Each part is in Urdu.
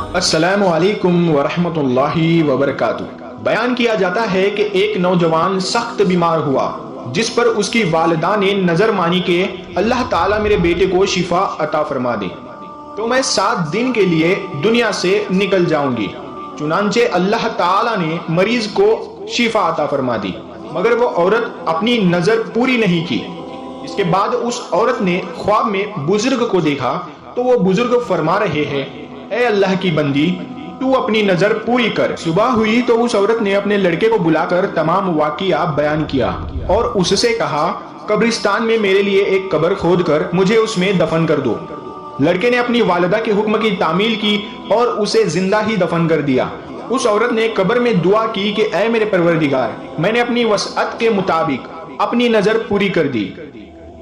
السلام علیکم ورحمۃ اللہ وبرکاتہ۔ بیان کیا جاتا ہے کہ ایک نوجوان سخت بیمار ہوا جس پر اس کی والدہ نے نظر مانی کہ اللہ تعالیٰ میرے بیٹے کو شفا عطا فرما دے تو میں 7 دن کے لیے دنیا سے نکل جاؤں گی۔ چنانچہ اللہ تعالیٰ نے مریض کو شفا عطا فرما دی، مگر وہ عورت اپنی نظر پوری نہیں کی۔ اس کے بعد اس عورت نے خواب میں بزرگ کو دیکھا تو وہ بزرگ فرما رہے ہیں، اے اللہ کی بندی، تو اپنی نظر پوری کر۔ صبح ہوئی تو اس عورت نے اپنے لڑکے کو بلا کر تمام واقعہ بیان کیا اور اس سے کہا، قبرستان میں میرے لیے ایک قبر کھود کر مجھے اس میں دفن کر دو۔ لڑکے نے اپنی والدہ کے حکم کی تعمیل کی اور اسے زندہ ہی دفن کر دیا۔ اس عورت نے قبر میں دعا کی کہ اے میرے پروردگار، میں نے اپنی وسعت کے مطابق اپنی نظر پوری کر دی،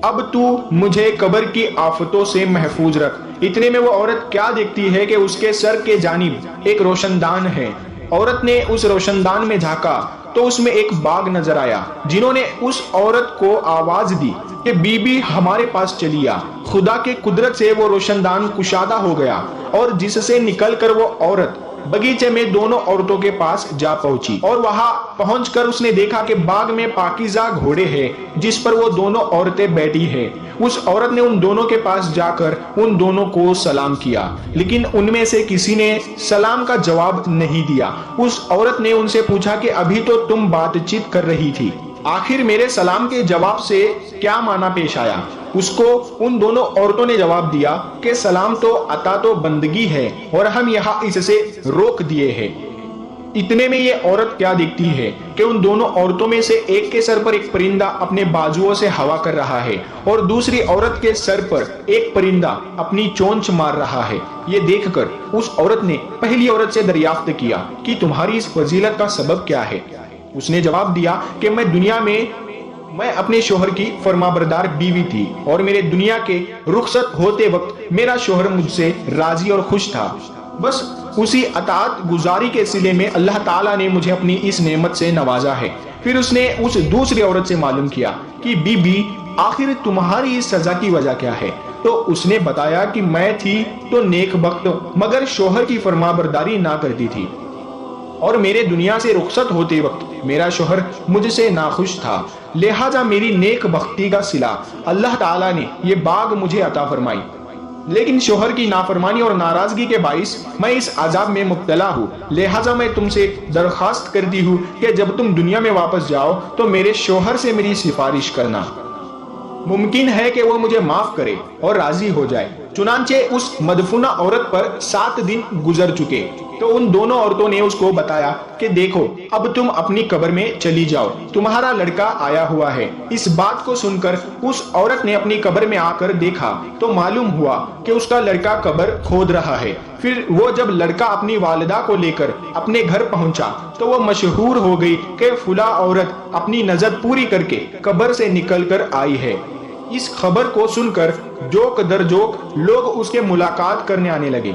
اب تو مجھے قبر کی آفتوں سے محفوظ رکھ۔ اتنے میں وہ عورت کیا دیکھتی ہے کہ اس کے سر کے جانب ایک روشن دان ہے۔ عورت نے اس روشن دان میں جھانکا تو اس میں ایک باغ نظر آیا۔ جنہوں نے اس عورت کو آواز دی کہ بی بی ہمارے پاس چلی آ۔ خدا کے قدرت سے وہ روشن دان کشادہ ہو گیا اور جس سے نکل کر وہ عورت بگیچے میں دونوں عورتوں کے پاس جا پہنچی، اور وہاں پہنچ کر اس نے دیکھا کہ باغ میں پاکیزہ گھوڑے ہیں جس پر وہ دونوں عورتیں بیٹھی ہیں۔ اس عورت نے ان دونوں کے پاس جا کر ان دونوں کو سلام کیا، لیکن ان میں سے کسی نے سلام کا جواب نہیں دیا۔ اس عورت نے ان سے پوچھا کہ ابھی تو تم بات چیت کر رہی تھی، آخر میرے سلام کے جواب سے کیا معنی پیش آیا؟ اس کو ان دونوں عورتوں نے جواب دیا کہ سلام تو عطا تو بندگی ہے اور ہم یہاں اس سے روک دیے ہیں۔ اتنے میں یہ عورت کیا دیکھتی ہے کہ ان دونوں عورتوں میں سے ایک کے سر پر ایک پرندہ اپنے بازوؤں سے ہوا کر رہا ہے اور دوسری عورت کے سر پر ایک پرندہ اپنی چونچ مار رہا ہے۔ یہ دیکھ کر اس عورت نے پہلی عورت سے دریافت کیا کہ تمہاری اس فضیلت کا سبب کیا ہے؟ اس نے جواب دیا کہ میں دنیا میں اپنے شوہر کی فرما بردار بیوی تھی اور میرے دنیا کے رخصت ہوتے وقت میرا شوہر مجھ سے راضی اور خوش تھا۔ بس اسی اطاعت گزاری کے صلے میں اللہ تعالیٰ نے مجھے اپنی اس نعمت سے نوازا ہے۔ پھر اس نے اس دوسری عورت سے معلوم کیا کہ بی بی آخر تمہاری اس سزا کی وجہ کیا ہے؟ تو اس نے بتایا کہ میں تھی تو نیک بخت مگر شوہر کی فرما برداری نہ کرتی تھی، اور میرے دنیا سے رخصت ہوتے وقت میرا شوہر مجھ سے ناخوش تھا، لہٰذا میری نیک بختی کا صلہ اللہ تعالیٰ نے یہ باغ مجھے عطا فرمائی، لیکن شوہر کی نافرمانی اور ناراضگی کے باعث میں اس عذاب میں مبتلا ہوں۔ لہٰذا میں تم سے درخواست کرتی ہوں کہ جب تم دنیا میں واپس جاؤ تو میرے شوہر سے میری سفارش کرنا، ممکن ہے کہ وہ مجھے معاف کرے اور راضی ہو جائے۔ چنانچہ اس مدفونہ عورت پر 7 دن گزر چکے تو ان دونوں عورتوں نے اس کو بتایا کہ دیکھو اب تم اپنی قبر میں چلی جاؤ، تمہارا لڑکا آیا ہوا ہے۔ اس بات کو سن کر اس عورت نے اپنی قبر میں آ کر دیکھا تو معلوم ہوا کہ اس کا لڑکا قبر کھود رہا ہے۔ پھر وہ جب لڑکا اپنی والدہ کو لے کر اپنے گھر پہنچا تو وہ مشہور ہو گئی کہ فلاں عورت اپنی نظر پوری کر کے قبر سے نکل کر آئی ہے۔ اس خبر کو سن کر جوک در جوک لوگ اس کے ملاقات کرنے آنے لگے۔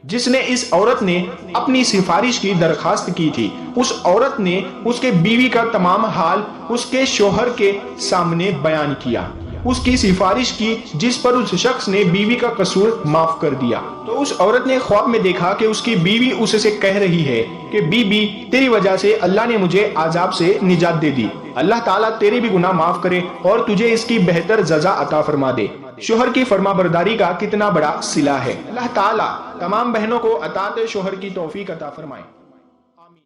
جس نے اس عورت نے اپنی سفارش کی درخواست کی تھی، اس عورت نے اس کے بیوی کا تمام حال اس کے شوہر کے سامنے بیان کیا، اس کی سفارش کی جس پر اس شخص نے بیوی کا قصور معاف کر دیا۔ تو اس عورت نے خواب میں دیکھا کہ اس کی بیوی اس سے کہہ رہی ہے کہ بی بی تیری وجہ سے اللہ نے مجھے عذاب سے نجات دے دی، اللہ تعالیٰ تیرے بھی گناہ معاف کرے اور تجھے اس کی بہتر جزا عطا فرما دے۔ شوہر کی فرما برداری کا کتنا بڑا صلہ ہے۔ اللہ تعالیٰ تمام بہنوں کو اطاعت شوہر کی توفیق عطا فرمائے۔